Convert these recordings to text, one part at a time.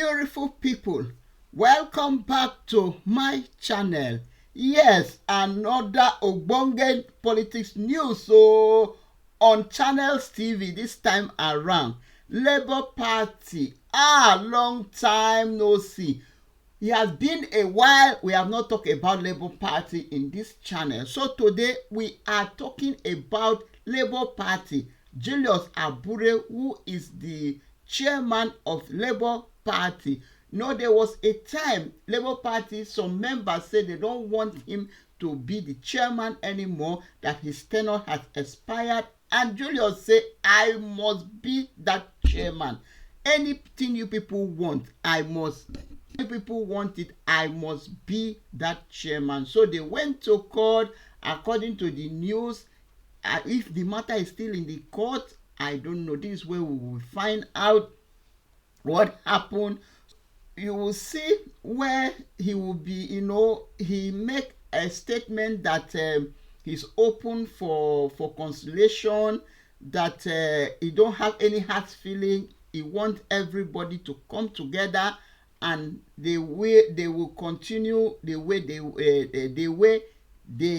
Beautiful people, welcome back to my channel. Yes, another ogbonge politics news on Channels TV this time around. Labour Party, long time no see. It has been a while we have not talked about Labour Party in this channel. So today we are talking about Labour Party. Julius Abure, who is the chairman of Labour Party. There was a time Labour Party, some members said they don't want him to be the chairman anymore, that his tenure has expired, and Julius said, I must be that chairman. Anything you people want, people want it, I must be that chairman. So they went to court. According to the news, if the matter is still in the court, I don't know. This is where we will find out what happened. You will see where he will be. He make a statement that he's open for Constellation, that he don't have any hard feeling. He wants everybody to come together, and they will continue the way they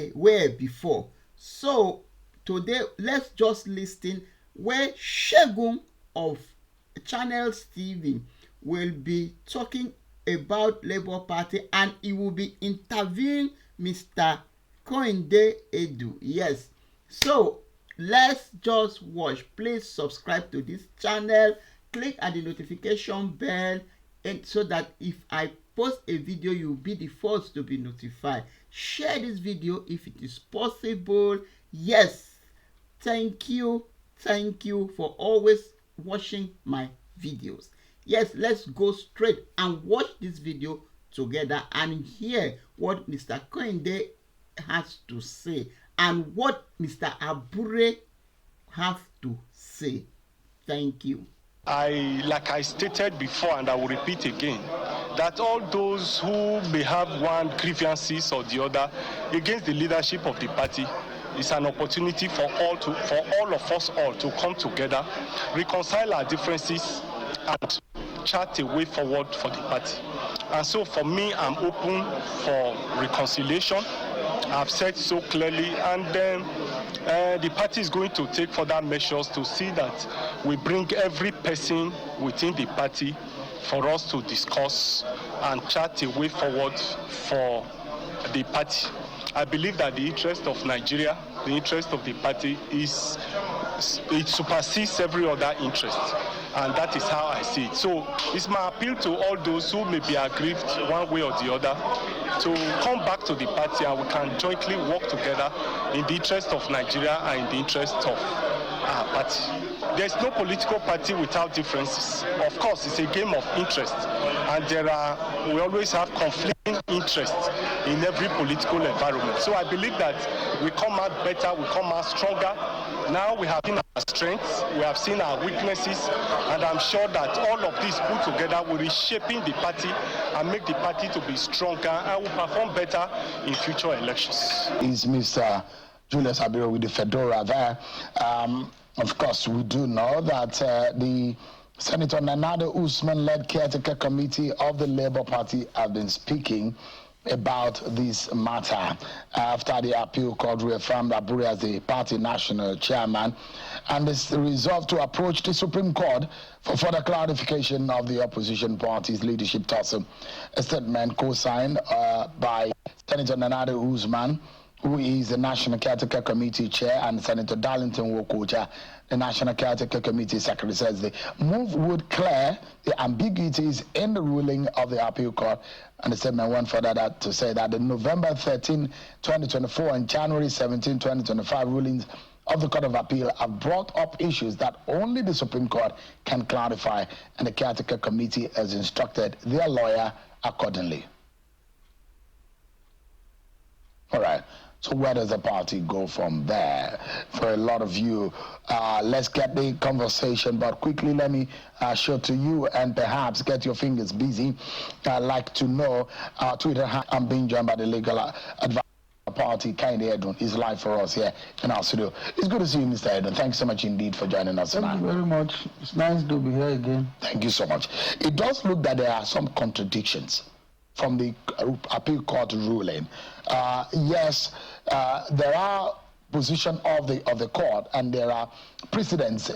were before. So today, let's just listen where Segun of Channels TV will be talking about Labour Party, and he will be interviewing Mr. Edun. Yes. So let's just watch. Please subscribe to this channel. Click at the notification bell, and so that if I post a video, you'll be the first to be notified. Share this video if it is possible. Yes. Thank you for always watching my videos. Yes, let's go straight and watch this video together and hear what Mr. Koinde has to say and what Mr. Abure has to say. Thank you. Like I stated before, and I will repeat again, that all those who may have one grievances or the other against the leadership of the party, it's an opportunity for all of us to come together, reconcile our differences, and chart a way forward for the party. And so for me, I'm open for reconciliation. I've said so clearly, and then the party is going to take further measures to see that we bring every person within the party for us to discuss and chart a way forward for the party. I believe that the interest of Nigeria, the interest of the party it supersedes every other interest. And that is how I see it. So it's my appeal to all those who may be aggrieved one way or the other to come back to the party, and we can jointly work together in the interest of Nigeria and in the interest of our party. There's no political party without differences. Of course, it's a game of interest, and we always have conflicting interests in every political environment. So I believe that we come out better, we come out stronger. Now we have seen our strengths, we have seen our weaknesses, and I'm sure that all of this put together will be shaping the party and make the party to be stronger and will perform better in future elections. Is Mr. Julius Abure with the Fedora there. Of course, we do know that the Senator Nanado Usman-led caretaker committee of the Labour Party have been speaking about this matter after the appeal court reaffirmed Abure as the party national chairman, and is resolved to approach the Supreme Court for further clarification of the opposition party's leadership tussle. A statement co-signed by Senator Nanado Usman, who is the National Caretaker Committee Chair, and Senator Darlington Wokocha, the National Caretaker Committee Secretary, says the move would clear the ambiguities in the ruling of the appeal court. And the statement went further to say that the November 13, 2024 and January 17, 2025 rulings of the Court of Appeal have brought up issues that only the Supreme Court can clarify, and the Caretaker Committee has instructed their lawyer accordingly. All right. So where does the party go from there? For a lot of you, let's get the conversation, but quickly let me show to you and perhaps get your fingers busy. I'd like to know, Twitter, I'm being joined by the legal advisor Party, Kainde Edun, is live for us here in our studio. It's good to see you, Mr. Edun. Thanks so much indeed for joining us tonight. Thank you very much. It's nice to be here again. Thank you so much. It does look that there are some contradictions from the appeal court ruling. Yes, there are position of the court, and there are precedents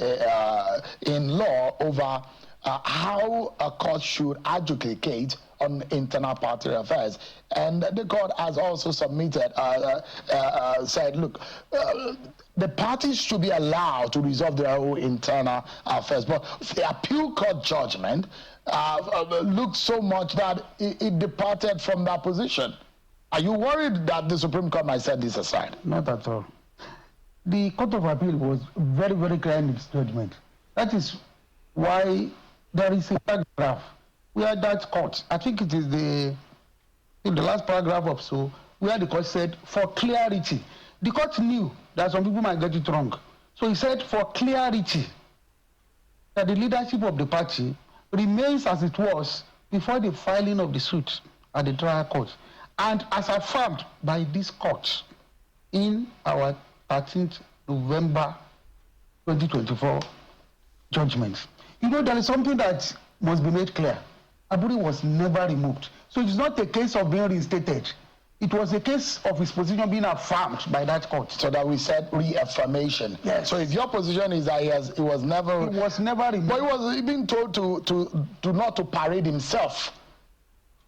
in law over how a court should adjudicate on internal party affairs. And the court has also submitted, said, look, the parties should be allowed to resolve their own internal affairs. But the appeal court judgment looked so much that it departed from that position. Are you worried that the Supreme Court might set this aside? Not at all. The Court of Appeal was very, very clear in its judgment. That is why there is a paragraph where that court, I think it is in the last paragraph or so, where the court said, for clarity. The court knew that some people might get it wrong. So he said, for clarity, that the leadership of the party remains as it was before the filing of the suit at the trial court, and as affirmed by this court in our 13th November 2024 judgment. You know, there is something that must be made clear. Abure was never removed. So it's not a case of being reinstated. It was a case of his position being affirmed by that court. So that we said reaffirmation. Yes. So if your position is that he was never removed. But he was being told to not to parade himself.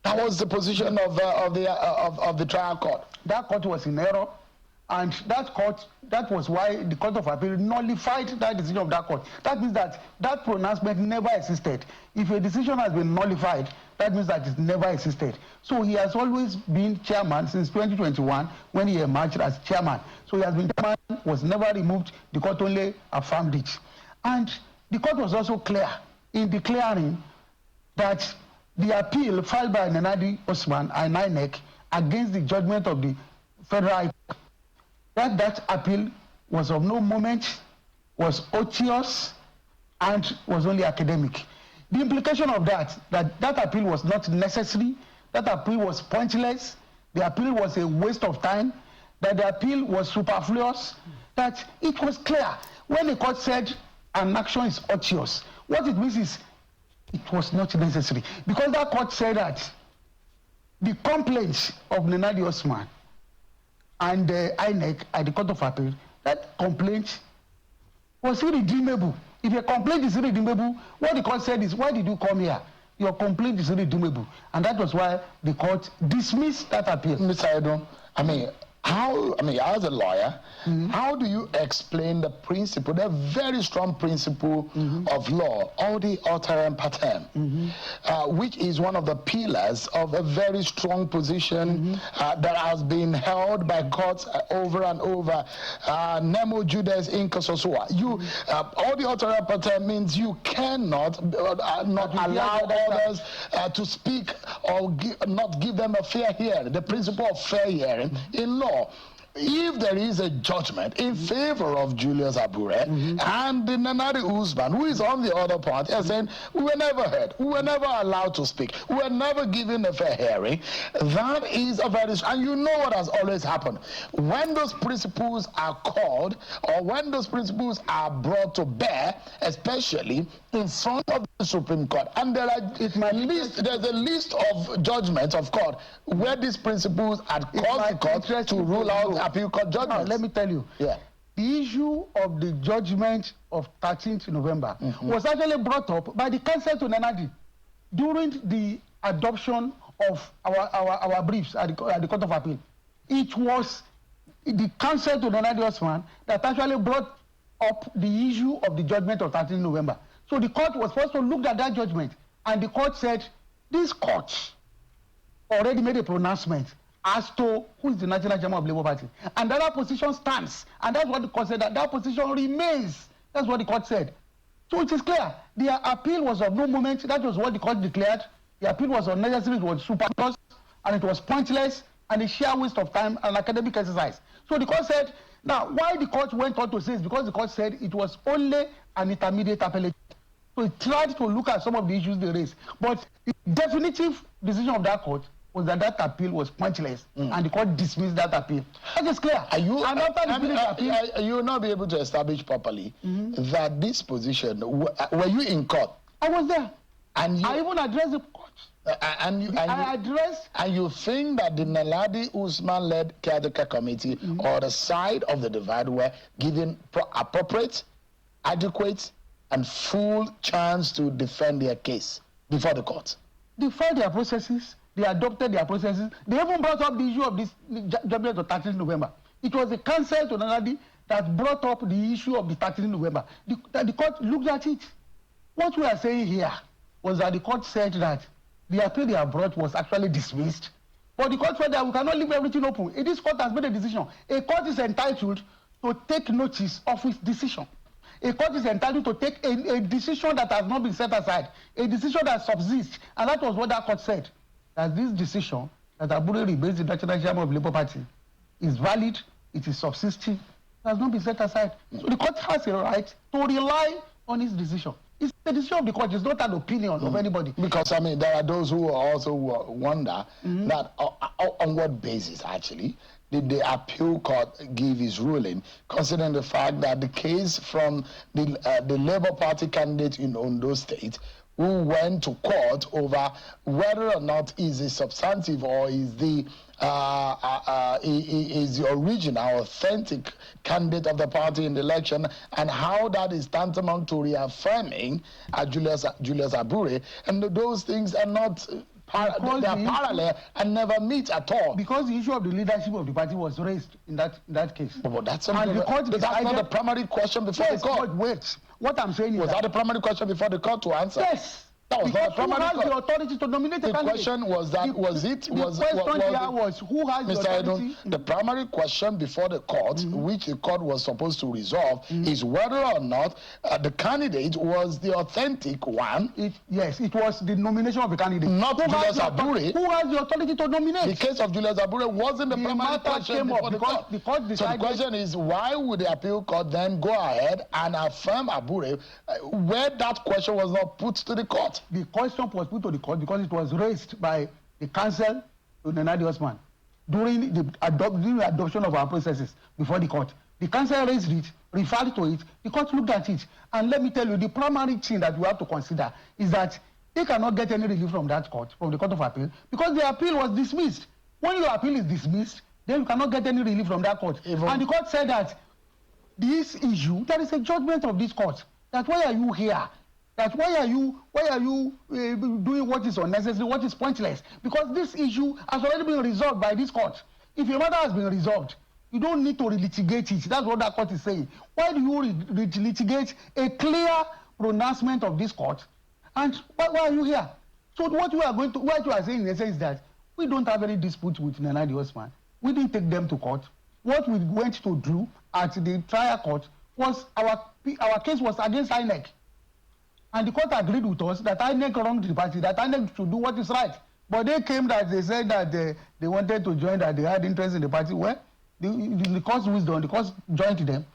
That was the position of the trial court. That court was in error. And that was why the Court of Appeal nullified that decision of that court. That means that that pronouncement never existed. If a decision has been nullified, that means that it never existed. So he has always been chairman since 2021 when he emerged as chairman. So he has been chairman, was never removed. The court only affirmed it. And the court was also clear in declaring that the appeal filed by Nenadi Osman and INEC against the judgment of the Federal High Court, that appeal was of no moment, was odious, and was only academic. The implication of that appeal was not necessary, that appeal was pointless, the appeal was a waste of time, that the appeal was superfluous, that it was clear. When the court said an action is odious, what it means is it was not necessary. Because that court said that the complaints of Nenadi Osman and INEC at the Court of Appeal, that complaint was irredeemable. If a complaint is irredeemable, what the court said is, why did you come here? Your complaint is irredeemable. And that was why the court dismissed that appeal. Mr. Edun, as a lawyer, how do you explain the principle, the very strong principle of law, audi alteram patem, which is one of the pillars of a very strong position that has been held by courts over and over? Nemo judes in casu sua. Audi alteram patem means you cannot not allow others to speak or not give them a fair hearing. The principle of fair hearing in law. If there is a judgment in favor of Julius Abure and the Nenadi Usman, who is on the other part, are saying, we were never heard, we were never allowed to speak, we were never given a fair hearing, that is a very, and you know what has always happened. When those principles are called, or when those principles are brought to bear, especially in front of the Supreme Court, and there's a list of judgments of court where these principles had caused the court to rule out appeal court judgments. Let me tell you. Yeah. The issue of the judgment of 13th November was actually brought up by the counsel to Nenadi during the adoption of our briefs at the Court of Appeal. It was the counsel to Nenadi Osman that actually brought up the issue of the judgment of 13th November. So the court was supposed to look at that judgment, and the court said, this court already made a pronouncement as to who is the national chairman of the Labour Party. And that position stands. And that's what the court said, that position remains. That's what the court said. So it is clear. The appeal was of no moment. That was what the court declared. The appeal was unnecessary, it was superfluous, and it was pointless, and a sheer waste of time and academic exercise. So the court said, now, why the court went on to say is because the court said it was only an intermediate appellate. So it tried to look at some of the issues they raised. But the definitive decision of that court was that that appeal was pointless, and the court dismissed that appeal. That is clear. You you will not be able to establish properly that this position, were you in court? I was there. And I even addressed the court. And you think that the Naladi Usman-led caretaker committee or the side of the divide were given appropriate, adequate, and full chance to defend their case before the court? They filed their processes. They adopted their processes. They even brought up the issue of this judgment of 13th November. It was the counsel to Naladi that brought up the issue of the 13th November. The court looked at it. What we are saying here was that the court said that the appeal they have brought was actually dismissed. But the court said that we cannot leave everything open. This court has made a decision. A court is entitled to take notice of its decision. A court is entitled to take a decision that has not been set aside, a decision that subsists. And that was what that court said. That this decision, that Abure remains the national chairman of the Labour Party, is valid, it is subsisting, it has not been set aside. So the court has a right to rely on its decision. It's the decision of the court. It's not an opinion of anybody. Because, I mean, there are those who also wonder that on what basis, actually, did the appeal court give his ruling, considering the fact that the case from the Labour Party candidate in Ondo State who went to court over whether or not is a substantive or is the original, authentic candidate of the party in the election, and how that is tantamount to reaffirming Julius Abure, and those things are not they are parallel and never meet at all. Because the issue of the leadership of the party was raised in that case. But that's not the primary question before the court. But wait, what I'm saying is that the primary question before the court to answer? Yes. That was not the primary question. Who has the authority to nominate a candidate? The question was that, who has the authority? The primary question before the court, which the court was supposed to resolve, is whether or not the candidate was the authentic one. Yes, it was the nomination of the candidate. Not Julius Abure. Who has the authority to nominate? The case of Julius Abure wasn't the primary question before the court. So the question is, why would the appeal court then go ahead and affirm Abure where that question was not put to the court? The question was put to the court because it was raised by the counsel to Naladi Usman during the adoption of our processes before the court. The counsel raised it, referred to it, the court looked at it. And let me tell you, the primary thing that we have to consider is that they cannot get any relief from that court, from the Court of Appeal, because the appeal was dismissed. When your appeal is dismissed, then you cannot get any relief from that court. And the court said that this issue, there is a judgment of this court, that why are you here? That why are you doing what is unnecessary, what is pointless? Because this issue has already been resolved by this court. If a matter has been resolved, you don't need to relitigate it. That's what that court is saying. Why do you relitigate a clear pronouncement of this court? And why are you here? So what you are saying in essence is that we don't have any dispute with Naladi Usman. We didn't take them to court. What we went to do at the trial court was our case was against INEC. And the court agreed with us that INEC wronged the party, that INEC should do what is right. But they came that they said that they wanted to join, that they had interest in the party. Well, the court's wisdom, the court joined them.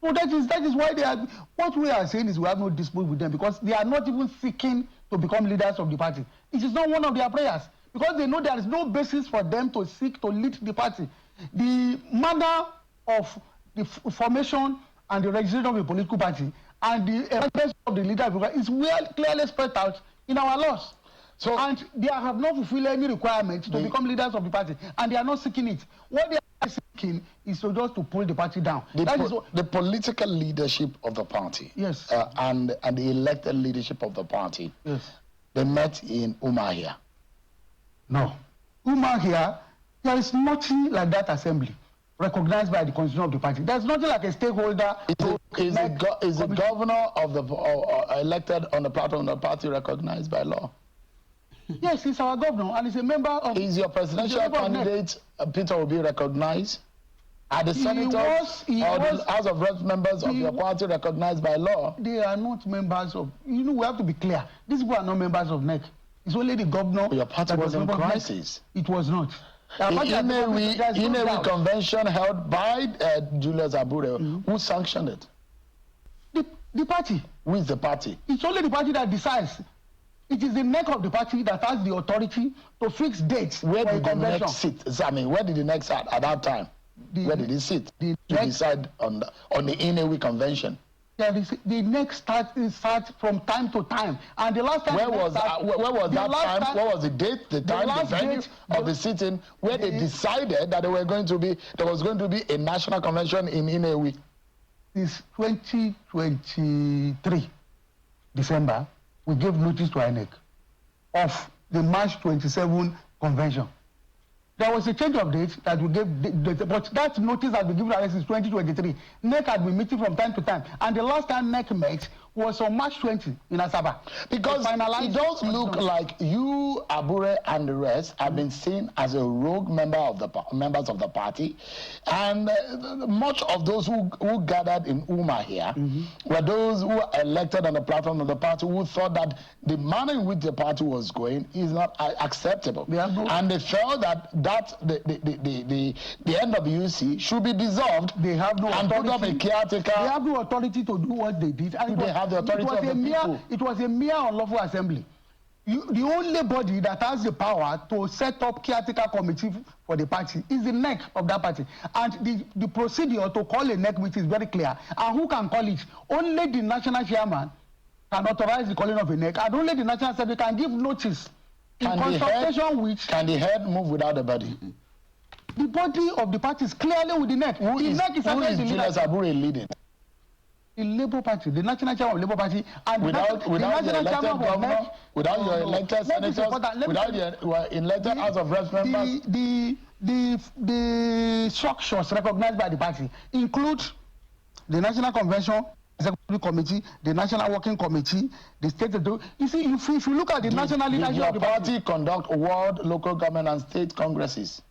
So that is why they are. What we are saying is we have no dispute with them because they are not even seeking to become leaders of the party. It is not one of their prayers because they know there is no basis for them to seek to lead the party. The manner of the formation and the registration of a political party and the evidence of the leader is well clearly spread out in our laws. So, and they have not fulfilled any requirement to become leaders of the party, and they are not seeking it. What they are seeking is to just to pull the party down. The political leadership of the party, yes, and the elected leadership of the party, yes, they met in Umahia. No, Umahia, there is nothing like that assembly recognized by the constitution of the party. There's nothing like a stakeholder. Is the governor of the elected on the platform of the party recognized by law? Yes, he's our governor and he's a member of. Is your presidential candidate Peter Obi recognized? Are the senators or the House of Reps members of your party recognized by law? They are not members of. You know, we have to be clear. These people are not members of NEC. It's only the governor. But your party was in crisis. It was not. In a convention held by Julius Abure, who sanctioned it? The party. Who is the party? It's only the party that decides. It is the neck of the party that has the authority to fix dates. Where for a did the convention. neck sit? I mean, where did the neck sit at that time? Where did he sit to decide on the Inewi convention? Yeah, the next starts from time to time, and the last time. Where was that time? What was the date, the time, the venue of the sitting where they decided that there was going to be a national convention in Inewi? This 2023 December, we gave notice to INEC of the March 27 convention. There was a change of date that we gave, but that notice has been given to us since 2023. NEC had been meeting from time to time, and the last time NEC met was on March 20 in Asaba. Because it does look like you, Abure, and the rest have been seen as a rogue members of the party, and much of those who gathered in Uma here were those who were elected on the platform of the party who thought that the manner in which the party was going is not acceptable, and they felt that the NWC should be dissolved. They have no authority. Put up a caretaker. They have no authority to do what they did. And they have the authority of the people. It was a mere unlawful assembly. The only body that has the power to set up caretaker committee for the party is the NEC of that party. And the procedure to call a NEC meeting is very clear. And who can call it? Only the national chairman can authorize the calling of a NEC. And only the national assembly can give notice. Can the head move without the body? The body of the party is clearly with the NEC. Who is Julius Abure leading? The Labour Party, the national chairman of the Labour Party, and without your elected governor, without your elected senators, without your elected House of Reps members. The structures recognized by the party include the National Convention, Executive Committee, the National Working Committee, the State. You see, if you look at the national leadership of the party conduct world, local government, and state congresses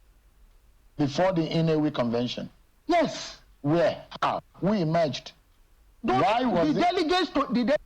before the Inewi convention. Yes. Where? How? Who emerged? Why was delegates to the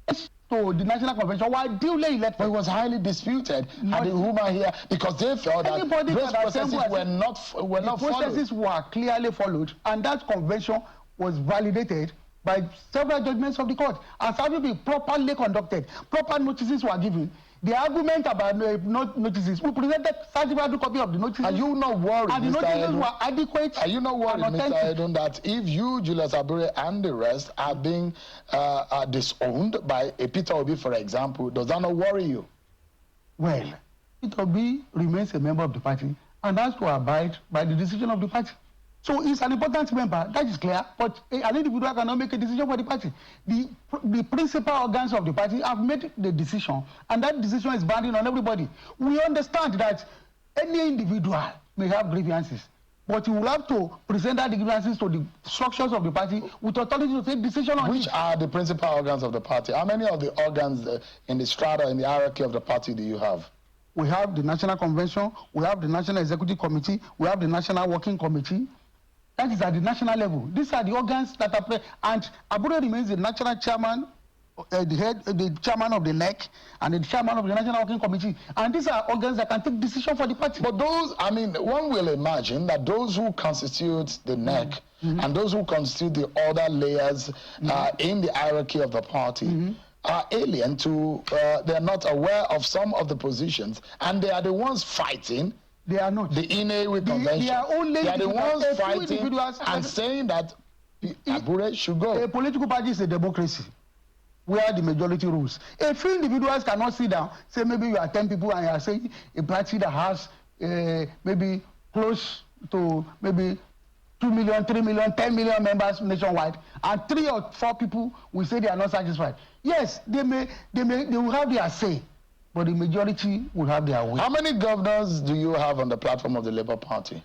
National Convention were duly elected? But it was highly disputed at the Huma here because they felt that those processes were not followed. The processes were clearly followed, and that convention was validated by several judgments of the court. As having properly conducted, proper notices were given. The argument about notices, we presented certified copy of the notices. Are you not worried, and the notices were adequate? Are you not worried, Mr. Edun, that if you, Julius Abure, and the rest are being disowned by a Peter Obi, for example, does that not worry you? Well, Peter Obi remains a member of the party and has to abide by the decision of the party. So he's an important member, that is clear, but an individual cannot make a decision for the party. The principal organs of the party have made the decision, and that decision is binding on everybody. We understand that any individual may have grievances, but you will have to present that grievances to the structures of the party with authority to take decision on Which are the principal organs of the party? How many of the organs in the strata, in the hierarchy of the party do you have? We have the National Convention, we have the National Executive Committee, we have the National Working Committee. That is at the national level. These are the organs that are and Abure remains the national chairman, the chairman of the NEC, and the chairman of the National Working Committee. And these are organs that can take decision for the party. But those, I mean, one will imagine that those who constitute the NEC and those who constitute the other layers in the hierarchy of the party are alien to, they're not aware of some of the positions, and they are the ones fighting. They are not. The Inewi convention. They are the ones fighting and saying that Abure should go. A political party is a democracy where the majority rules. A few individuals cannot sit down, say maybe you are 10 people and you are saying a party that has maybe close to maybe 2 million, 3 million, 10 million members nationwide, and 3 or 4 people will say they are not satisfied. Yes, they will have their say. But the majority will have their way. How many governors do you have on the platform of the Labour Party?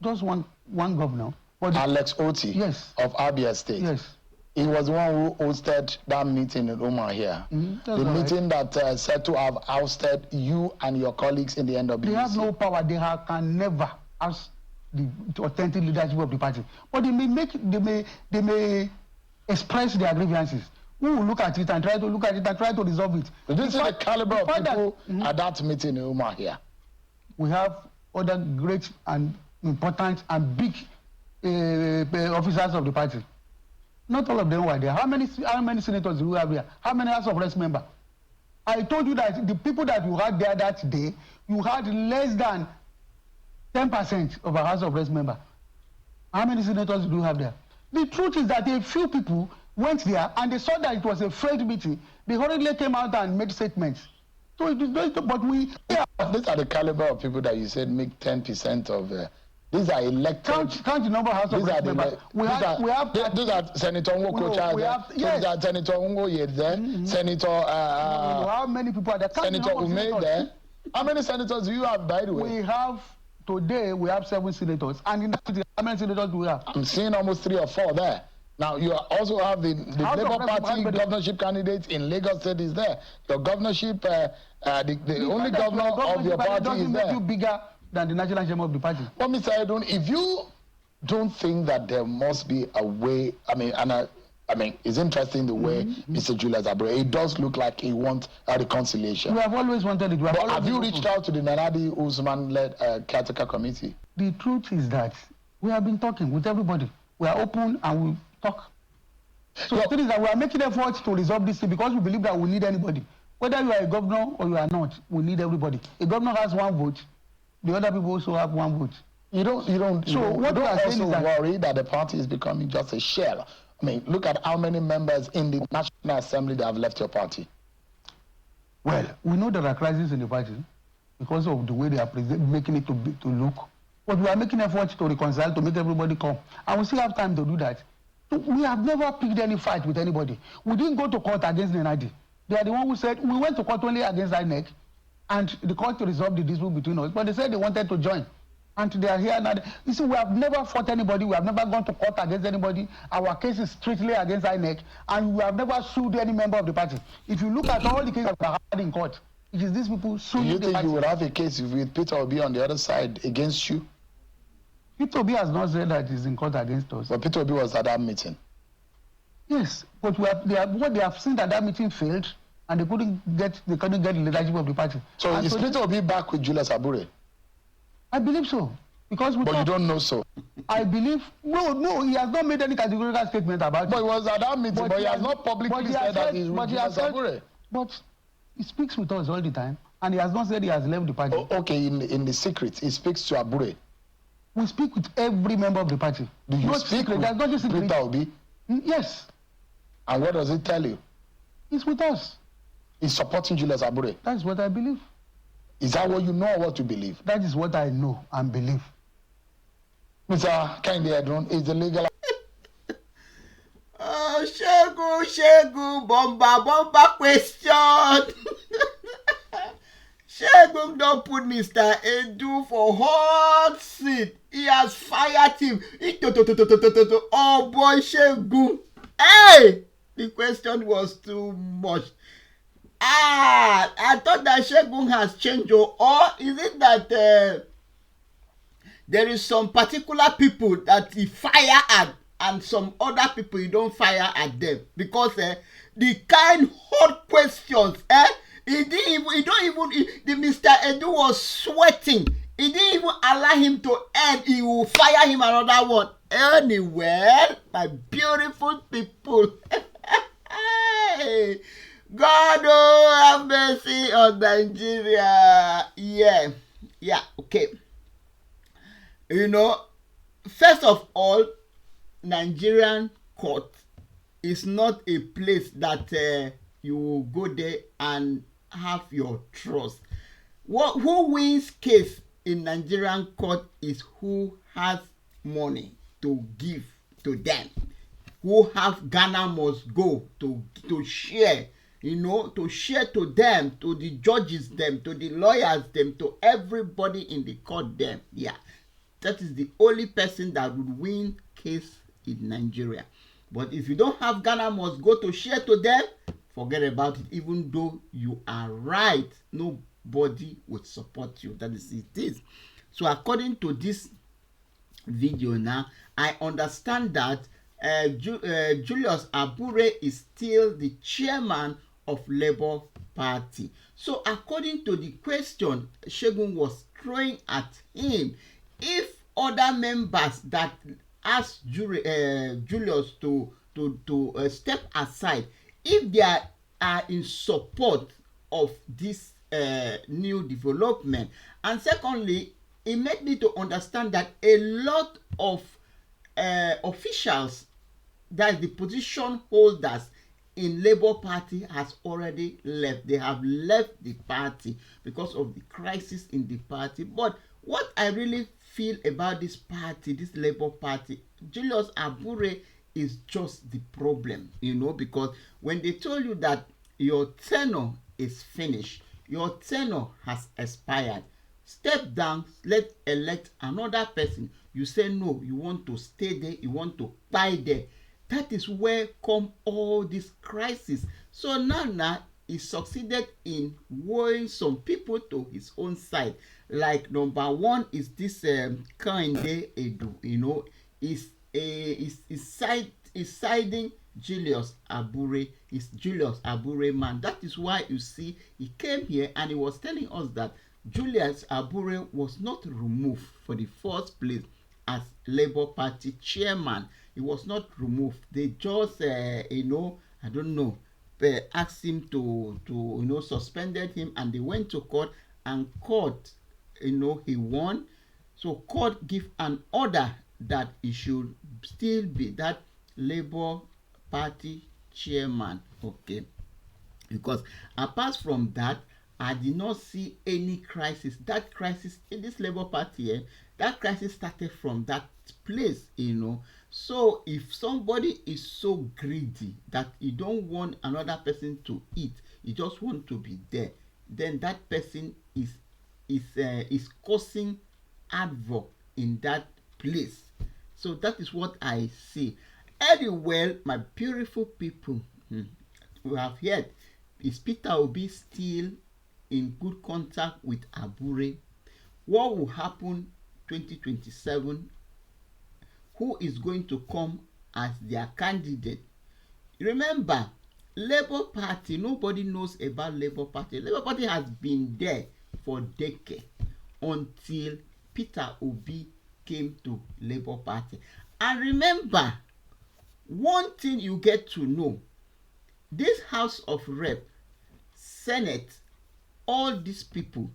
Just one governor. Alex Oti, yes, of Abure State. Yes. He was the one who hosted that meeting in Oma here. The meeting that said to have ousted you and your colleagues in the NWC. They have no power. They can never ask the authentic leadership of the party. But they may express their grievances. We will look at it and try to resolve it. But this is the caliber of people at that meeting in Uma here. We have other great and important and big officers of the party. Not all of them were there. How many senators do we have here? How many House of Reps members? I told you that the people that you had there that day, you had less than 10% of our House of Reps member. How many senators do you have there? The truth is that a few people went there and they saw that it was a failed meeting. They hurriedly came out and made statements. So it is very, but we. Yeah, these are the caliber of people that you said make 10% of. These are elected. Count the number of House of Reps members. These are Senator Nwoko Charles. Yes. Senator Ungoye there. Senator. How many people are there? Senator Ume there. How many senators do you have, by the way? Today we have 7 senators, and in the how many senators do we have? I'm seeing almost 3 or 4 there. Now you also have the Labour Party governorship candidate in Lagos State is there. Your governorship, the only governor of your party is there. Make you bigger than the national chairman of the party. Well, Mr. Edun, if you don't think that there must be a way, I mean, it's interesting the way Mr. Julius Abure, it does look like he wants a reconciliation. We have always wanted it. But have you reached out to the Nanadi Usman-led caretaker committee? The truth is that we have been talking with everybody. We are open and we talk. So the thing is that we are making efforts to resolve this thing because we believe that we need anybody. Whether you are a governor or you are not, we need everybody. A governor has 1 vote. The other people also have 1 vote. You don't also worry that the party is becoming just a shell. I mean, look at how many members in the National Assembly that have left your party. Well, we know there are crises in the party because of the way they are making it to look. But we are making efforts to reconcile, to make everybody come. And we still have time to do that. So we have never picked any fight with anybody. We didn't go to court against Nenadi. They are the one who said, we went to court only against INEC, and the court resolved the dispute between us. But they said they wanted to join. And they are here now. You see, we have never fought anybody. We have never gone to court against anybody. Our case is strictly against INEC. And we have never sued any member of the party. If you look at all the cases that are had in court, it is these people suing the party. Do you think you would have a case with Peter Obi on the other side against you? Peter Obi has not said that he's in court against us. But Peter Obi was at that meeting. Yes, but what they have seen that meeting failed, and they couldn't get the leadership of the party. So is Peter Obi back with Julius Abure? I believe so. Because but you don't know so. I believe no, he has not made any categorical statement about it. But he was at that meeting, but he has not publicly said that he's with Julius Abure. But he speaks with us all the time, and he has not said he has left the party. Oh, okay, in the secret, he speaks to Abure. We speak with every member of the party. Do you speak with Peter Obi? Yes. And what does he tell you? He's with us. He's supporting Julius Abure. That's what I believe. Is that what you know or what you believe? That is what I know and believe. Mr. Kende Edun, is the legal... Segun, bomba question. Segun don't put Mr. Edun for hot seat. He has fired him. Oh boy, Segun. Hey! The question was too much. I thought that Segun has changed, or is it that there is some particular people that he fire at and some other people he don't fire at them? Because the kind hot questions, the Mr. Edun was sweating. He didn't even allow him to end. He will fire him another one. Anyway, my beautiful people. Hey. God, oh, have mercy on Nigeria. Yeah, okay. You know, first of all, Nigerian court is not a place that you will go there and have your trust. Who wins case in Nigerian court is who has money to give to them. Who have Ghana must go to share. You know, to share to them, to the judges them, to the lawyers them, to everybody in the court them. Yeah, that is the only person that would win case in Nigeria. But if you don't have Ghana must go to share to them, forget about it. Even though you are right, nobody would support you. That is it. So according to this video now, I understand that Julius Abure is still the chairman of Labour Party. So according to the question Segun was throwing at him, if other members that asked Julius to step aside, if they are in support of this new development. And secondly, it made me to understand that a lot of officials, that is the position holders in Labour Party, has already left. They have left the party because of the crisis in the party. But what I really feel about this party, this Labour Party, Julius Abure is just the problem, because when they told you that your tenure is finished, your tenure has expired, step down, let's elect another person, you say no, you want to stay there, you want to buy there. That is where come all this crisis. So Nana he succeeded in wooing some people to his own side. Like number one is this Kinde Edu, is siding Julius Abure, is Julius Abure man. That is why you see he came here and he was telling us that Julius Abure was not removed for the first place as Labour Party chairman. He was not removed. They just I don't know, asked him to suspended him, and they went to court, and court he won. So court give an order that he should still be that Labour Party chairman. Okay, because apart from that, I did not see any crisis. That crisis in this Labour Party, that crisis started from that place, So if somebody is so greedy that he don't want another person to eat, he just want to be there, then that person is causing havoc in that place. So that is what I see. Anyway, my beautiful people, we have heard, is Peter Obi still in good contact with Abure? What will happen 2027? Who is going to come as their candidate? Remember, Labour Party, nobody knows about Labour Party. Labour Party has been there for decades until Peter Obi came to Labour Party. And remember, one thing you get to know, this House of Rep, Senate, all these people,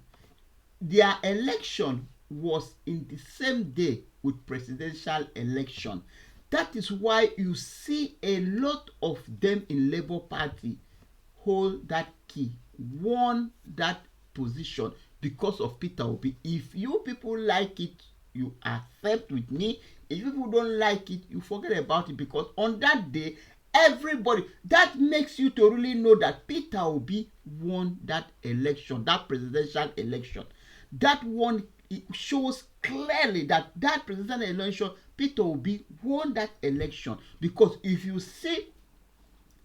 their election was in the same day with presidential election. That is why you see a lot of them in Labour Party hold that key, won that position because of Peter Obi. If you people like it, you accept with me. If people don't like it, you forget about it, because on that day, everybody, that makes you to really know that Peter Obi won that election, that presidential election. That one, it shows clearly that presidential election, Peter Obi won that election. Because if you see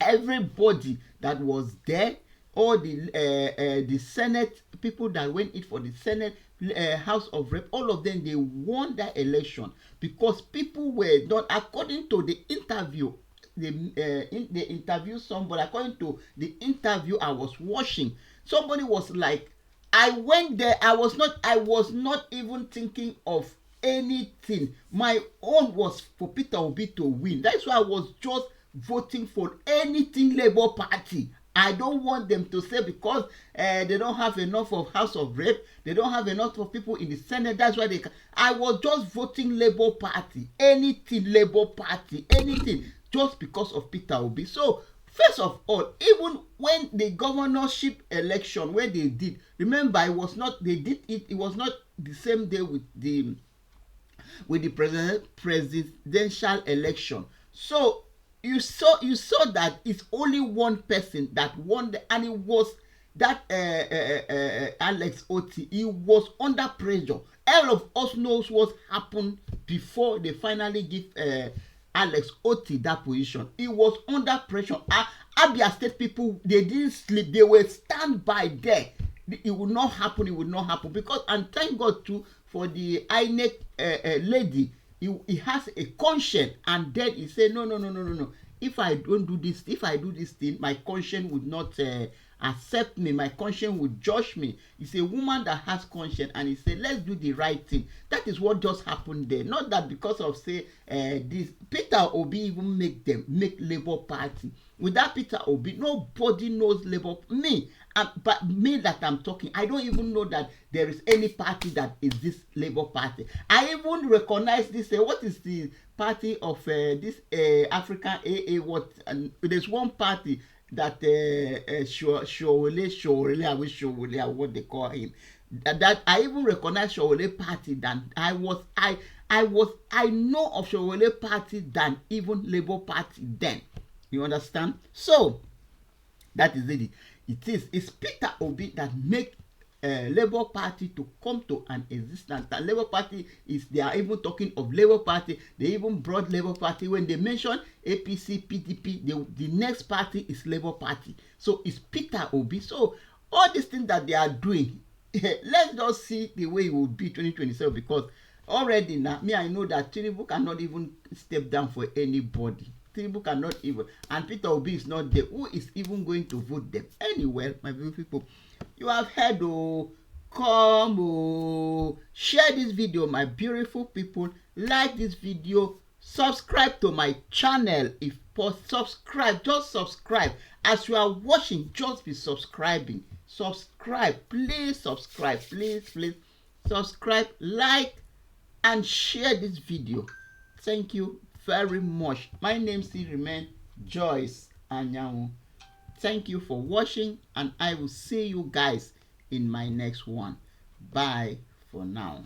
everybody that was there, all the Senate people that went in for the Senate, House of Rep, all of them, they won that election because people were not, according to the interview, they interviewed somebody. According to the interview I was watching, somebody was like, I went there, I was not even thinking of anything. My own was for Peter Obi to win. That's why I was just voting for anything Labour Party. I don't want them to say because they don't have enough of House of Rep, they don't have enough of people in the Senate. That's why I was just voting Labour Party, anything Labour Party, anything, just because of Peter Obi. So first of all, even when the governorship election, when they did, remember, it was not the same day with the presidential election. So you saw that it's only one person that won, and it was that Alex Oti. He was under pressure. All of us knows what happened before they finally give Alex Oti that position. He was under pressure. Abia State people, they didn't sleep. They were stand by there. It would not happen. It would not happen, because, and thank God too for the INEC lady. He has a conscience, and then he said, no. If I don't do this, if I do this thing, my conscience would not accept me. My conscience would judge me. It's a woman that has conscience, and he said, let's do the right thing. That is what just happened there. Not that because of this Peter Obi even make Labour Party. Without Peter Obi, nobody knows Labour. Me, but me that I'm talking, I don't even know that there is any party that is this Labour Party. I even recognize this. What is the party of this African AA? What? There's one party that Showole, what they call him. That I even recognize Showole Party than I know of Showole Party than even Labour Party then. You understand? So that is it. It's Peter Obi that make Labour Party to come to an existence. That Labour Party is, they are even talking of Labour Party. They even brought Labour Party when they mention APC, PDP. The next party is Labour Party. So it's Peter Obi. So all these things that they are doing, let's just see the way it will be 2027, because already now, I know that Tinubu cannot even step down for anybody. Tinubu cannot even, and Peter Obi is not there. Who is even going to vote them? Anyway, my beautiful people, you have heard, come, share this video, my beautiful people. Like this video, subscribe to my channel. If subscribe, just subscribe. As you are watching, just be subscribing. Subscribe, please subscribe, please subscribe, like, and share this video. Thank you very much. My name still remains Joyce Anyanwu. Thank you for watching, and I will see you guys in my next one. Bye for now.